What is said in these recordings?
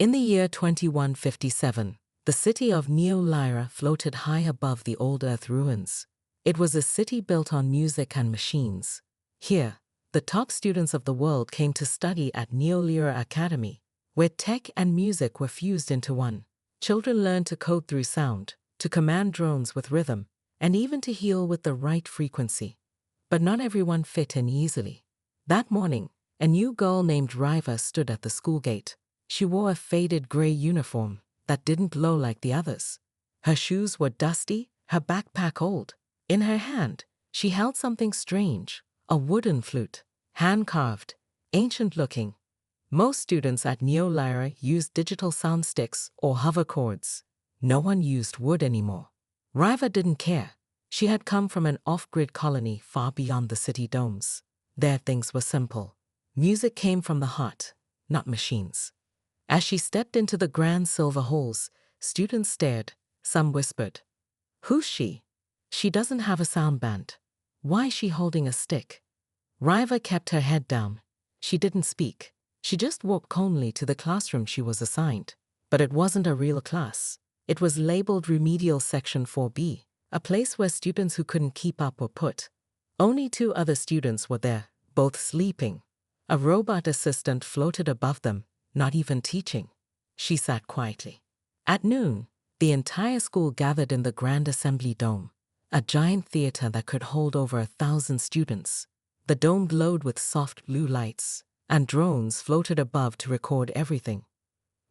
In the year 2157, the city of Neo-Lyra floated high above the old Earth ruins. It was a city built on music and machines. Here, the top students of the world came to study at Neo-Lyra Academy, where tech and music were fused into one. Children learned to code through sound, to command drones with rhythm, and even to heal with the right frequency. But not everyone fit in easily. That morning, a new girl named Riva stood at the school gate. She wore a faded gray uniform that didn't glow like the others. Her shoes were dusty, her backpack old. In her hand, she held something strange, a wooden flute, hand-carved, ancient-looking. Most students at Neo-Lyra used digital sound sticks or hover chords. No one used wood anymore. Riva didn't care. She had come from an off-grid colony far beyond the city domes. There things were simple. Music came from the heart, not machines. As she stepped into the grand silver halls, students stared. Some whispered, "Who's she? She doesn't have a sound band. Why is she holding a stick?" Riva kept her head down. She didn't speak. She just walked calmly to the classroom she was assigned. But it wasn't a real class. It was labeled Remedial Section 4B, a place where students who couldn't keep up were put. Only 2 other students were there, both sleeping. A robot assistant floated above them, not even teaching. She sat quietly. At noon, the entire school gathered in the Grand Assembly Dome, a giant theater that could hold over 1,000 students. The dome glowed with soft blue lights, and drones floated above to record everything.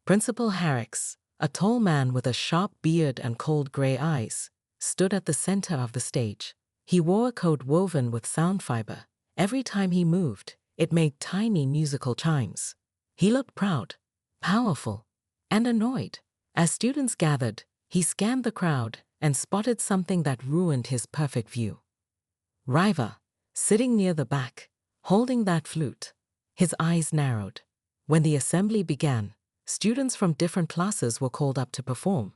Principal Harris, a tall man with a sharp beard and cold gray eyes, stood at the center of the stage. He wore a coat woven with sound fiber. Every time he moved, it made tiny musical chimes. He looked proud, powerful, and annoyed. As students gathered, he scanned the crowd and spotted something that ruined his perfect view. Riva, sitting near the back, holding that flute. His eyes narrowed. When the assembly began, students from different classes were called up to perform.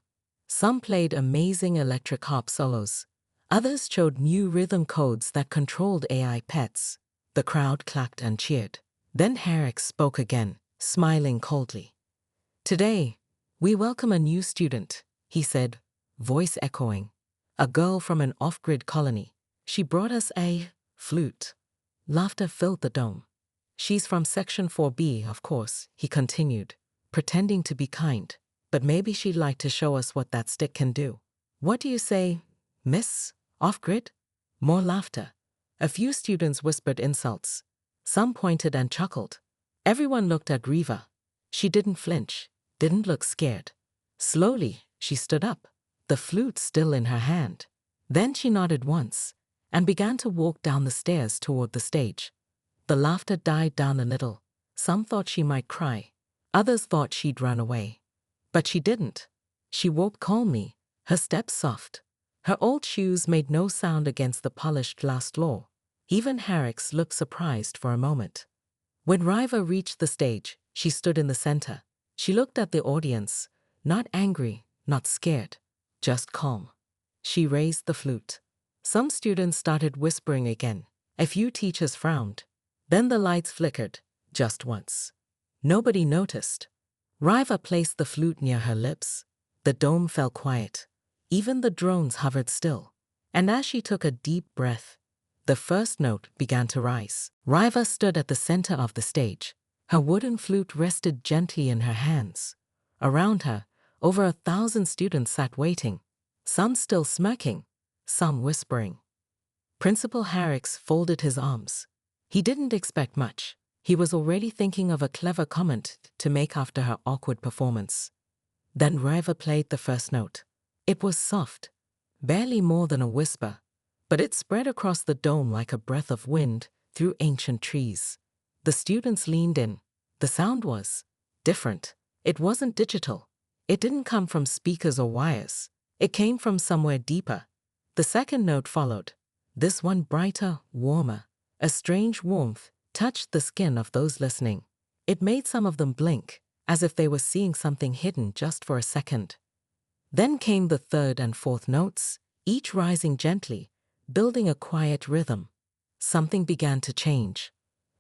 Some played amazing electric harp solos. Others showed new rhythm codes that controlled AI pets. The crowd clapped and cheered. Then Harris spoke again, smiling coldly. "Today, we welcome a new student," he said, voice echoing. "A girl from an off-grid colony. She brought us a flute." Laughter filled the dome. "She's from Section 4B, of course," he continued, pretending to be kind. "But maybe she'd like to show us what that stick can do. What do you say, Miss Off-Grid?" More laughter. A few students whispered insults. Some pointed and chuckled. Everyone looked at Riva. She didn't flinch, didn't look scared. Slowly, she stood up, the flute still in her hand. Then she nodded once and began to walk down the stairs toward the stage. The laughter died down a little. Some thought she might cry. Others thought she'd run away. But she didn't. She walked calmly, her steps soft. Her old shoes made no sound against the polished glass floor. Even Harris looked surprised for a moment. When Riva reached the stage, she stood in the center. She looked at the audience, not angry, not scared, just calm. She raised the flute. Some students started whispering again. A few teachers frowned. Then the lights flickered, just once. Nobody noticed. Riva placed the flute near her lips. The dome fell quiet. Even the drones hovered still. And as she took a deep breath, the first note began to rise. Riva stood at the center of the stage. Her wooden flute rested gently in her hands. Around her, over 1,000 students sat waiting, some still smirking, some whispering. Principal Harris folded his arms. He didn't expect much. He was already thinking of a clever comment to make after her awkward performance. Then Riva played the first note. It was soft, barely more than a whisper, but it spread across the dome like a breath of wind through ancient trees. The students leaned in. The sound was different. It wasn't digital. It didn't come from speakers or wires. It came from somewhere deeper. The second note followed. This one brighter, warmer. A strange warmth touched the skin of those listening. It made some of them blink, as if they were seeing something hidden just for a second. Then came the third and fourth notes, each rising gently, building a quiet rhythm. Something began to change.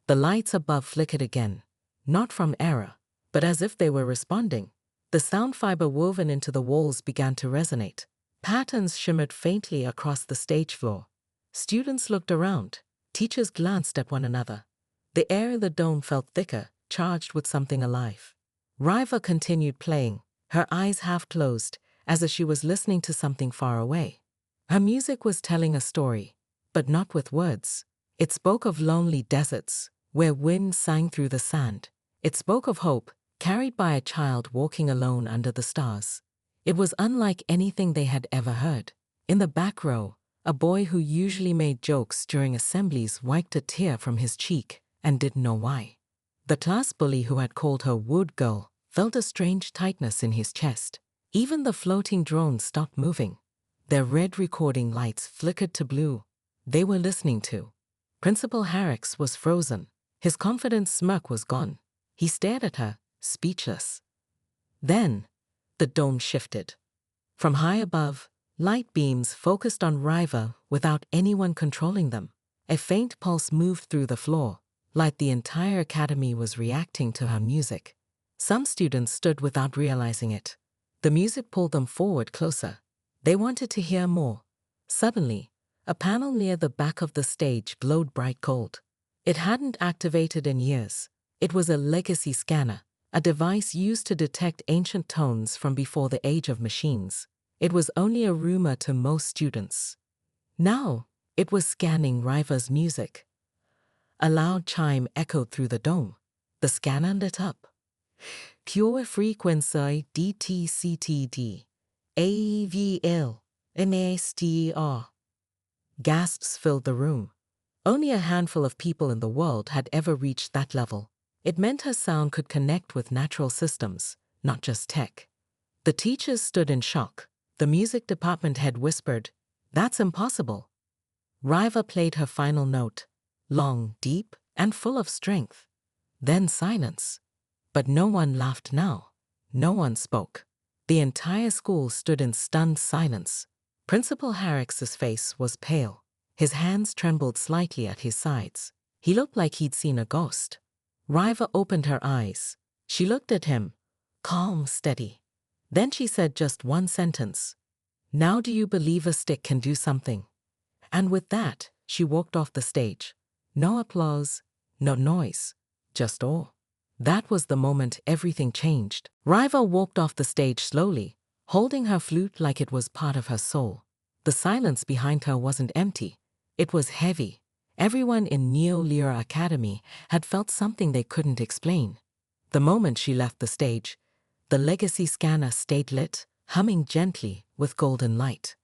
The lights above flickered again, not from error, But as if they were responding, the sound fiber woven into the walls began to resonate. Patterns shimmered faintly across the stage floor. Students looked around. Teachers glanced at one another. The air in the dome felt thicker, charged with something alive. Riva continued playing, her eyes half closed, as if she was listening to something far away. Her music was telling a story, but not with words. It spoke of lonely deserts, where wind sang through the sand. It spoke of hope, carried by a child walking alone under the stars. It was unlike anything they had ever heard. In the back row, a boy who usually made jokes during assemblies wiped a tear from his cheek and didn't know why. The class bully who had called her Wood Girl felt a strange tightness in his chest. Even the floating drones stopped moving. Their red recording lights flickered to blue. They were listening to. Principal Harris was frozen. His confident smirk was gone. He stared at her, speechless. Then, the dome shifted. From high above, light beams focused on Riva without anyone controlling them. A faint pulse moved through the floor, like the entire academy was reacting to her music. Some students stood without realizing it. The music pulled them forward closer. They wanted to hear more. Suddenly, a panel near the back of the stage glowed bright gold. It hadn't activated in years. It was a legacy scanner, a device used to detect ancient tones from before the age of machines. It was only a rumor to most students. Now, it was scanning Riva's music. A loud chime echoed through the dome. The scanner lit up. Pure frequency DTCTD. AVL. MASTR. Gasps filled the room. Only a handful of people in the world had ever reached that level. It meant her sound could connect with natural systems, not just tech. The teachers stood in shock. The music department head whispered, "That's impossible." Riva played her final note, long, deep, and full of strength. Then silence. But no one laughed now. No one spoke. The entire school stood in stunned silence. Principal Harris's face was pale. His hands trembled slightly at his sides. He looked like he'd seen a ghost. Riva opened her eyes. She looked at him, calm, steady. Then she said just one sentence. "Now do you believe a stick can do something?" And with that, she walked off the stage. No applause, no noise, just awe. That was the moment everything changed. Riva walked off the stage slowly, holding her flute like it was part of her soul. The silence behind her wasn't empty. It was heavy. Everyone in Neo Lyra Academy had felt something they couldn't explain. The moment she left the stage, the legacy scanner stayed lit, humming gently with golden light.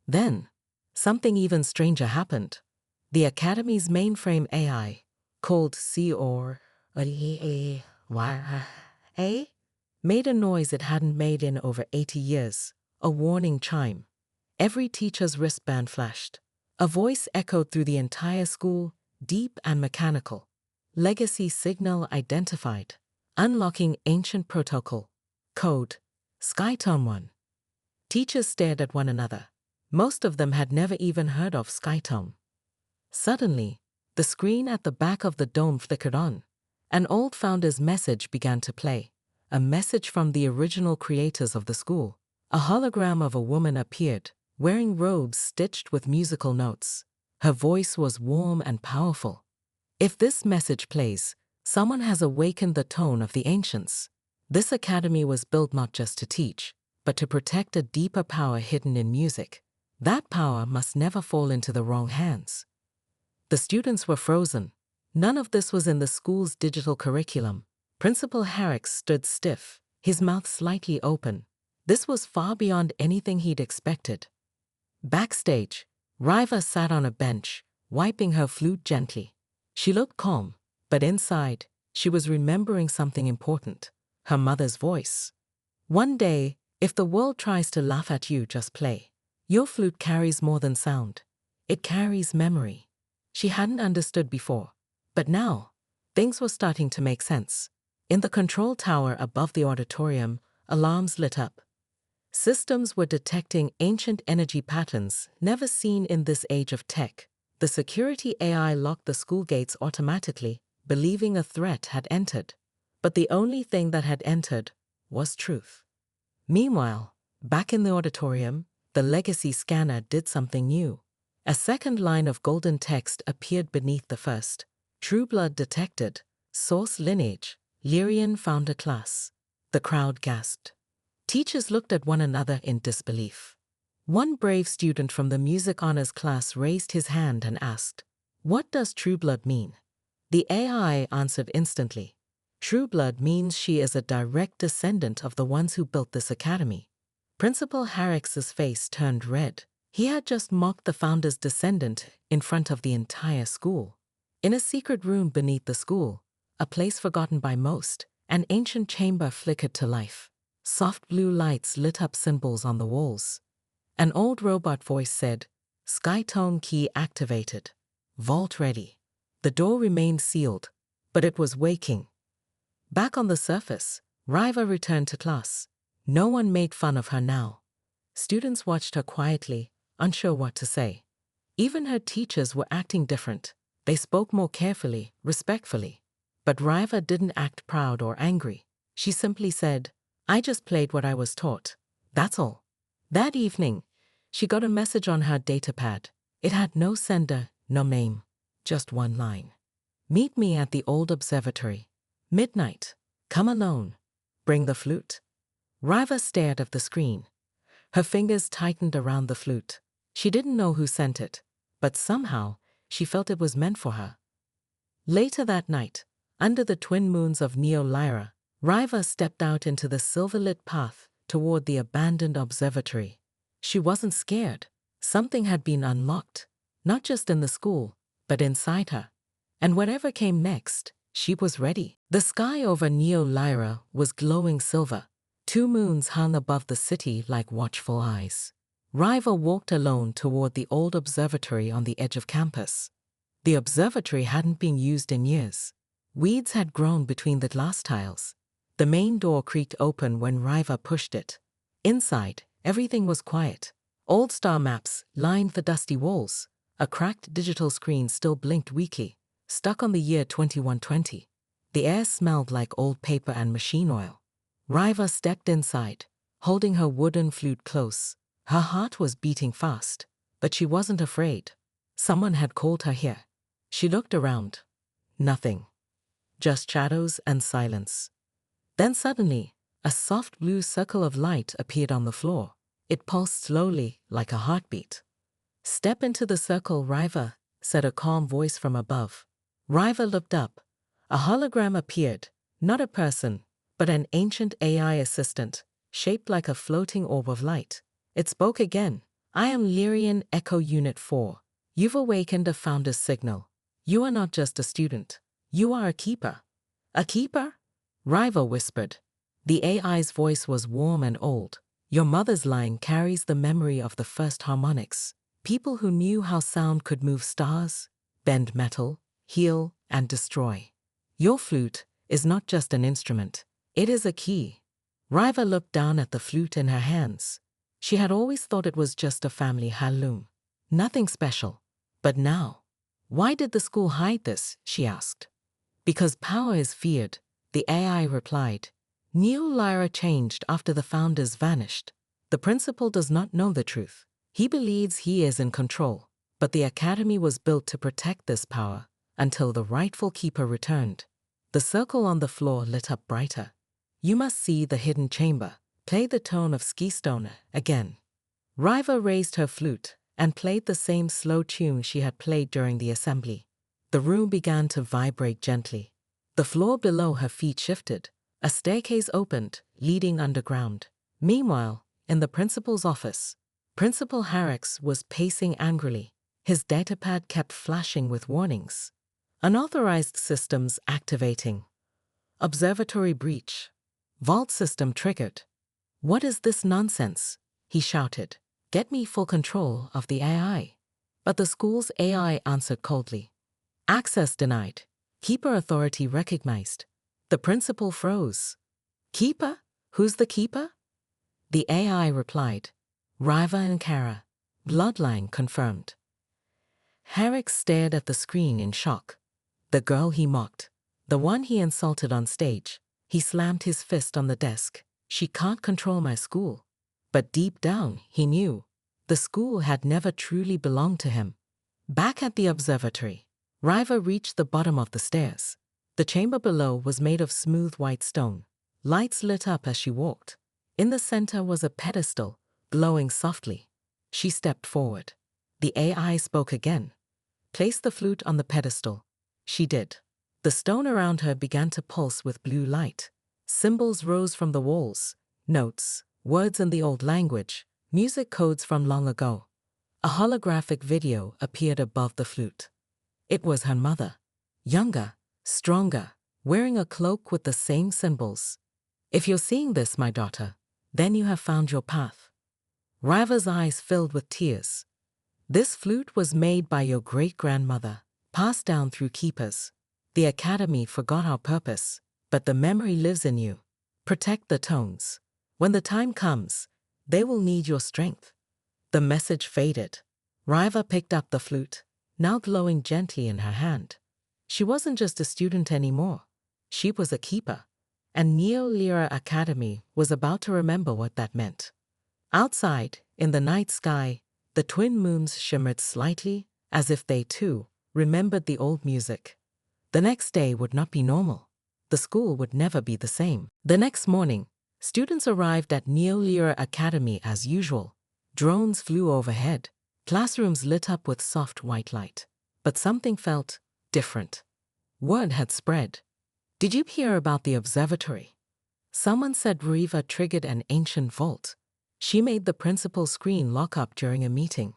Then, something even stranger happened. The Academy's mainframe AI, called COR, made a noise it hadn't made in over 80 years, a warning chime. Every teacher's wristband flashed. A voice echoed through the entire school, deep and mechanical. Legacy signal identified. Unlocking ancient protocol. Code. Skytone 1. Teachers stared at one another. Most of them had never even heard of Skytone. Suddenly, the screen at the back of the dome flickered on. An old founder's message began to play. A message from the original creators of the school. A hologram of a woman appeared, wearing robes stitched with musical notes. Her voice was warm and powerful. If this message plays, someone has awakened the tone of the ancients. This academy was built not just to teach, but to protect a deeper power hidden in music. That power must never fall into the wrong hands. The students were frozen. None of this was in the school's digital curriculum. Principal Harris stood stiff, his mouth slightly open. This was far beyond anything he'd expected. Backstage, Riva sat on a bench, wiping her flute gently. She looked calm, but inside, she was remembering something important. Her mother's voice. "One day, if the world tries to laugh at you, just play. Your flute carries more than sound. It carries memory." She hadn't understood before. But now, things were starting to make sense. In the control tower above the auditorium, alarms lit up. Systems were detecting ancient energy patterns never seen in this age of tech. The security AI locked the school gates automatically, believing a threat had entered. but the only thing that had entered was truth. Meanwhile, back in the auditorium, the legacy scanner did something new. A second line of golden text appeared beneath the first. True blood detected. Source lineage. Lyrian founder class. The crowd gasped. Teachers looked at one another in disbelief. One brave student from the music honors class raised his hand and asked, "What does true blood mean?" The AI answered instantly. True blood means she is a direct descendant of the ones who built this academy. Principal Harrix's face turned red. He had just mocked the founder's descendant in front of the entire school. In a secret room beneath the school, a place forgotten by most, an ancient chamber flickered to life. Soft blue lights lit up symbols on the walls. An old robot voice said, "Skytone key activated. Vault ready." The door remained sealed, but it was waking. Back on the surface, Riva returned to class. No one made fun of her now. Students watched her quietly, unsure what to say. Even her teachers were acting different. They spoke more carefully, respectfully. But Riva didn't act proud or angry. She simply said, "I just played what I was taught. That's all." That evening, she got a message on her datapad. It had no sender, no name, just one line. "Meet me at the old observatory. Midnight. Come alone. Bring the flute." Riva stared at the screen. Her fingers tightened around the flute. She didn't know who sent it, but somehow she felt it was meant for her. Later that night, under the twin moons of Neo-Lyra, Riva stepped out into the silver-lit path toward the abandoned observatory. She wasn't scared. Something had been unlocked, not just in the school, but inside her. And whatever came next, she was ready. The sky over Neo-Lyra was glowing silver. 2 moons hung above the city like watchful eyes. Riva walked alone toward the old observatory on the edge of campus. The observatory hadn't been used in years. Weeds had grown between the glass tiles. The main door creaked open when Riva pushed it. Inside, everything was quiet. Old star maps lined the dusty walls. A cracked digital screen still blinked weakly, stuck on the year 2120. The air smelled like old paper and machine oil. Riva stepped inside, holding her wooden flute close. Her heart was beating fast, but she wasn't afraid. Someone had called her here. She looked around. Nothing. Just shadows and silence. Then suddenly, a soft blue circle of light appeared on the floor. It pulsed slowly, like a heartbeat. "Step into the circle, Riva," said a calm voice from above. Riva looked up. A hologram appeared, not a person, but an ancient AI assistant, shaped like a floating orb of light. It spoke again. "I am Lyrian Echo Unit 4. You've awakened a founder's signal. You are not just a student. You are a keeper." "A keeper?" Riva whispered. The AI's voice was warm and old. "Your mother's line carries the memory of the first harmonics. People who knew how sound could move stars, bend metal, heal, and destroy. Your flute is not just an instrument. It is a key." Riva looked down at the flute in her hands. She had always thought it was just a family heirloom. Nothing special. But now, why did the school hide this, she asked. "Because power is feared," the AI replied. Neo-Lyra changed after the founders vanished. The principal does not know the truth. He believes he is in control, but the academy was built to protect this power until the rightful keeper returned. The circle on the floor lit up brighter. "You must see the hidden chamber. Play the tone of Skystone again." Riva raised her flute and played the same slow tune she had played during the assembly. The room began to vibrate gently. The floor below her feet shifted. A staircase opened, leading underground. Meanwhile, in the principal's office, Principal Harrix was pacing angrily. His datapad kept flashing with warnings. "Unauthorized systems activating. Observatory breach. Vault system triggered." "What is this nonsense?" he shouted. "Get me full control of the AI." But the school's AI answered coldly. "Access denied. Keeper authority recognized." The principal froze. "Keeper? Who's the keeper?" The AI replied. "Riva and Kara. Bloodline confirmed." Harrix stared at the screen in shock. The girl he mocked. The one he insulted on stage. He slammed his fist on the desk. She can't control my school. But deep down, he knew. The school had never truly belonged to him. Back at the observatory, Riva reached the bottom of the stairs. The chamber below was made of smooth white stone. Lights lit up as she walked. In the center was a pedestal, glowing softly. She stepped forward. The AI spoke again. Place the flute on the pedestal. She did. The stone around her began to pulse with blue light. Symbols rose from the walls. Notes, words in the old language, music codes from long ago. A holographic video appeared above the flute. It was her mother. Younger, stronger, wearing a cloak with the same symbols. If you're seeing this, my daughter, then you have found your path. Riva's eyes filled with tears. This flute was made by your great-grandmother, passed down through keepers. The academy forgot our purpose, but the memory lives in you. Protect the tones. When the time comes, they will need your strength. The message faded. Riva picked up the flute, now glowing gently in her hand. She wasn't just a student anymore. She was a keeper. And Neo-Lyra Academy was about to remember what that meant. Outside, in the night sky, the twin moons shimmered slightly, as if they, too, remembered the old music. The next day would not be normal. The school would never be the same. The next morning, students arrived at Neo-Lyra Academy as usual. Drones flew overhead. Classrooms lit up with soft white light. But something felt different. Word had spread. Did you hear about the observatory? Someone said Riva triggered an ancient vault. She made the principal's screen lock up during a meeting.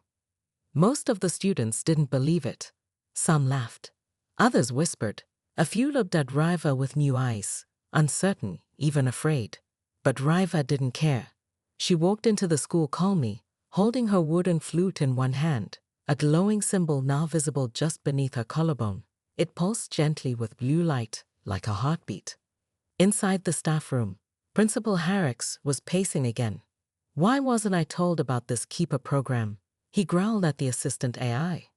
Most of the students didn't believe it. Some laughed. Others whispered. A few looked at Riva with new eyes, uncertain, even afraid. But Riva didn't care. She walked into the school calmly, holding her wooden flute in one hand, a glowing symbol now visible just beneath her collarbone. It pulsed gently with blue light, like a heartbeat. Inside the staff room, Principal Harris was pacing again. Why wasn't I told about this keeper program? He growled at the assistant AI.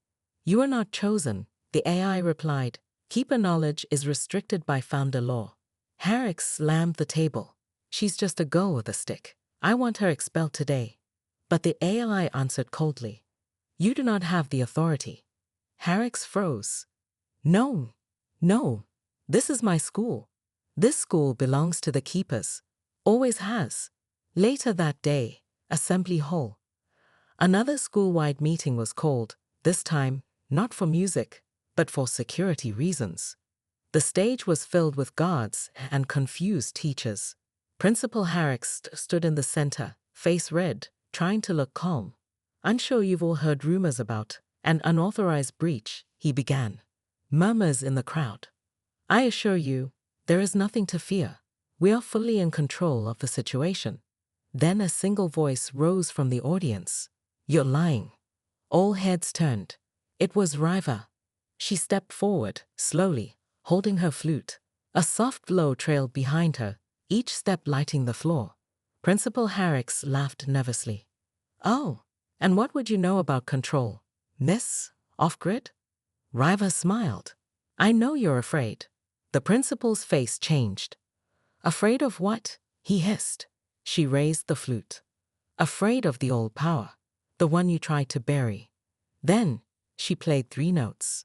You are not chosen, the AI replied. Keeper knowledge is restricted by founder law. Harris slammed the table. She's just a girl with a stick. I want her expelled today. But the AI answered coldly. You do not have the authority. Harris froze. No, no, this is my school. This school belongs to the keepers. Always has. Later that day, Assembly Hall. Another school-wide meeting was called, this time, not for music, but for security reasons. The stage was filled with guards and confused teachers. Principal Harris stood in the center, face red, trying to look calm. I'm sure you've all heard rumors about an unauthorized breach, he began. Murmurs in the crowd. I assure you, there is nothing to fear. We are fully in control of the situation. Then a single voice rose from the audience. You're lying. All heads turned. It was Riva. She stepped forward, slowly, holding her flute. A soft glow trailed behind her, each step lighting the floor. Principal Harris laughed nervously. Oh, and what would you know about control, Miss Off-Grid? Riva smiled. I know you're afraid. The principal's face changed. Afraid of what? He hissed. She raised the flute. Afraid of the old power, the one you tried to bury. Then, she played 3 notes.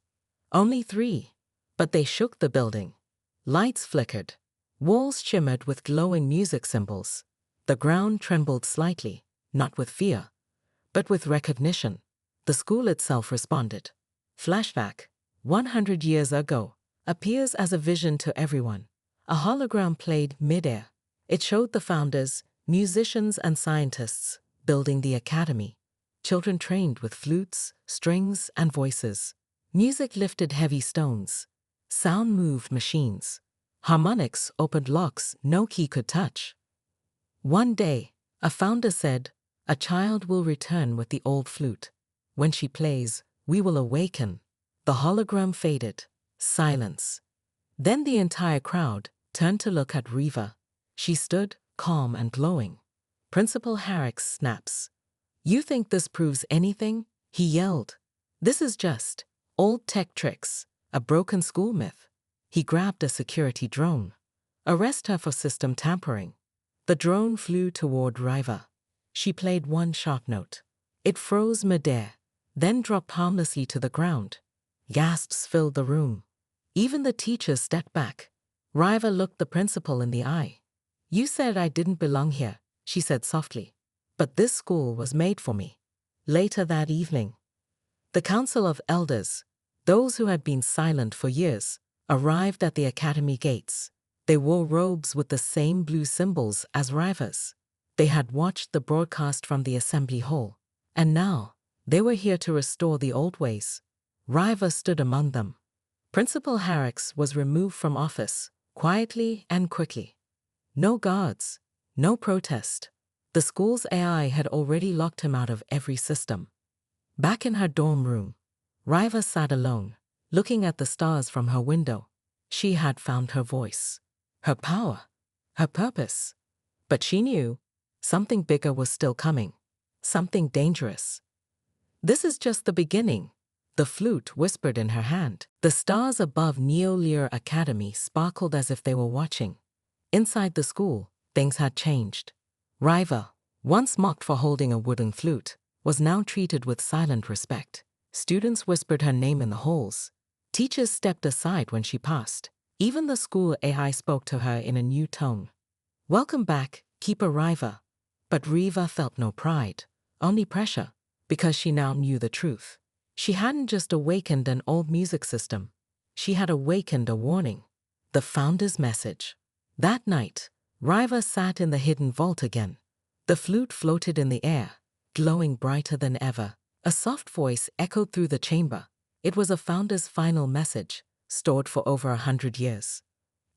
Only 3, but they shook the building. Lights flickered. Walls shimmered with glowing music symbols. The ground trembled slightly, not with fear, but with recognition. The school itself responded. Flashback, 100 years ago, appears as a vision to everyone. A hologram played midair. It showed the founders, musicians and scientists, building the academy. Children trained with flutes, strings, and voices. Music lifted heavy stones. Sound moved machines. Harmonics opened locks no key could touch. One day, a founder said, a child will return with the old flute. When she plays, we will awaken. The hologram faded. Silence. Then the entire crowd turned to look at Riva. She stood, calm and glowing. Principal Harris snaps. You think this proves anything? He yelled. This is just old tech tricks, a broken school myth. He grabbed a security drone. Arrest her for system tampering. The drone flew toward Riva. She played one sharp note. It froze midair, then dropped harmlessly to the ground. Gasps filled the room. Even the teachers stepped back. Riva looked the principal in the eye. "You said I didn't belong here," she said softly. "But this school was made for me." Later that evening, the Council of Elders, those who had been silent for years, arrived at the academy gates. They wore robes with the same blue symbols as Riva's. They had watched the broadcast from the assembly hall, and now they were here to restore the old ways. Riva stood among them. Principal Harris was removed from office, quietly and quickly. No guards, no protest. The school's AI had already locked him out of every system. Back in her dorm room, Riva sat alone, looking at the stars from her window. She had found her voice, her power, her purpose. But she knew something bigger was still coming, something dangerous. "This is just the beginning," the flute whispered in her hand. The stars above Neo-Lyra Academy sparkled as if they were watching. Inside the school, things had changed. Riva, once mocked for holding a wooden flute, was now treated with silent respect. Students whispered her name in the halls. Teachers stepped aside when she passed. Even the school AI spoke to her in a new tone. "Welcome back, Keeper Riva." But Riva felt no pride, only pressure, because she now knew the truth. She hadn't just awakened an old music system. She had awakened a warning. The founder's message. That night, Riva sat in the hidden vault again. The flute floated in the air, glowing brighter than ever. A soft voice echoed through the chamber. It was a founder's final message, stored for over 100 years.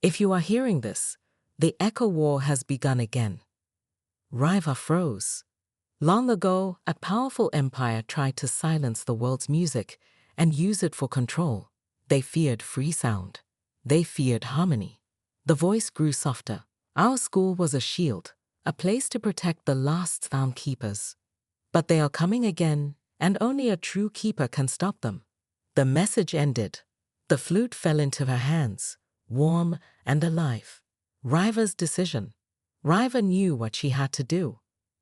"If you are hearing this, the Echo War has begun again." Riva froze. Long ago, a powerful empire tried to silence the world's music and use it for control. They feared free sound. They feared harmony. The voice grew softer. "Our school was a shield, a place to protect the last sound keepers. But they are coming again, and only a true keeper can stop them." The message ended. The flute fell into her hands, warm and alive. Riva's decision. Riva knew what she had to do.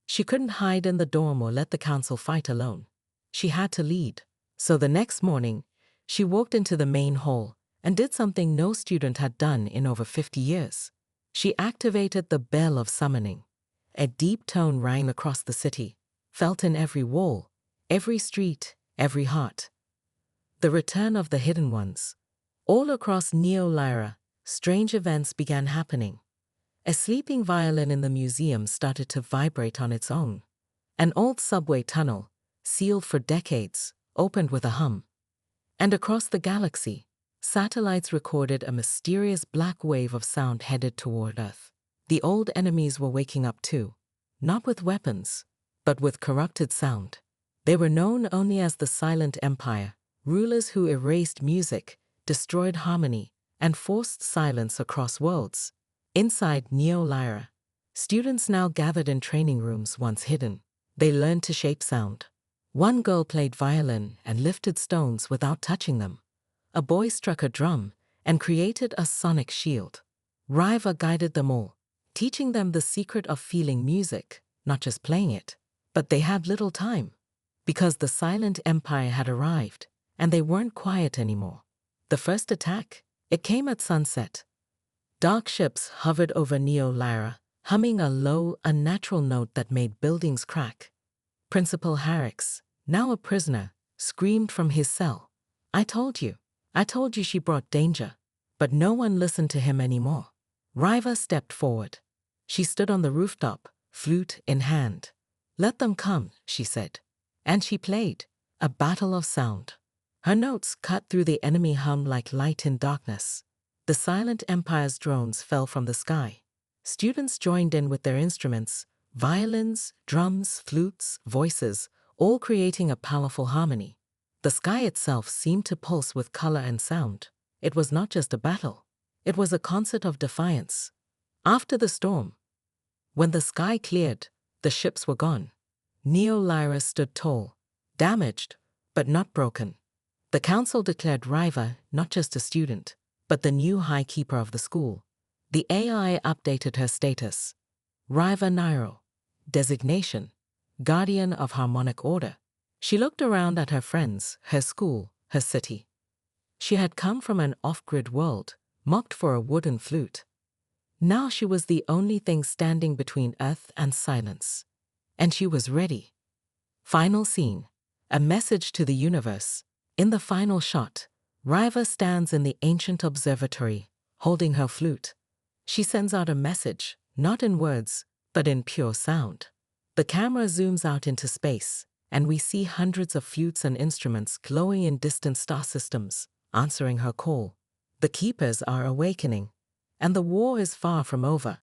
She couldn't hide in the dorm or let the council fight alone. She had to lead. So the next morning, she walked into the main hall and did something no student had done in over 50 years. She activated the bell of summoning. A deep tone rang across the city, felt in every wall, every street, every heart. The return of the hidden ones. All across Neo-Lyra, strange events began happening. A sleeping violin in the museum started to vibrate on its own. An old subway tunnel, sealed for decades, opened with a hum. And across the galaxy, satellites recorded a mysterious black wave of sound headed toward Earth. The old enemies were waking up too, not with weapons, but with corrupted sound. They were known only as the Silent Empire, rulers who erased music, destroyed harmony, and forced silence across worlds. Inside Neo-Lyra, students now gathered in training rooms once hidden. They learned to shape sound. One girl played violin and lifted stones without touching them. A boy struck a drum and created a sonic shield. Riva guided them all, teaching them the secret of feeling music, not just playing it. But they had little time, because the Silent Empire had arrived, and they weren't quiet anymore. The first attack, it came at sunset. Dark ships hovered over Neo-Lyra, humming a low, unnatural note that made buildings crack. Principal Harris, now a prisoner, screamed from his cell. I told you she brought danger." But no one listened to him anymore. Riva stepped forward. She stood on the rooftop, flute in hand. "Let them come," she said. And she played, a battle of sound. Her notes cut through the enemy hum like light in darkness. The Silent Empire's drones fell from the sky. Students joined in with their instruments, violins, drums, flutes, voices, all creating a powerful harmony. The sky itself seemed to pulse with color and sound. It was not just a battle. It was a concert of defiance. After the storm, when the sky cleared, the ships were gone. Neo-Lyra stood tall, damaged, but not broken. The council declared Riva not just a student, but the new high keeper of the school. The AI updated her status. Riva Nairo. Designation: Guardian of Harmonic Order. She looked around at her friends, her school, her city. She had come from an off-grid world, mocked for a wooden flute. Now she was the only thing standing between earth and silence. And she was ready. Final scene. A message to the universe. In the final shot, Riva stands in the ancient observatory, holding her flute. She sends out a message, not in words, but in pure sound. The camera zooms out into space, and we see hundreds of flutes and instruments glowing in distant star systems, answering her call. The keepers are awakening, and the war is far from over.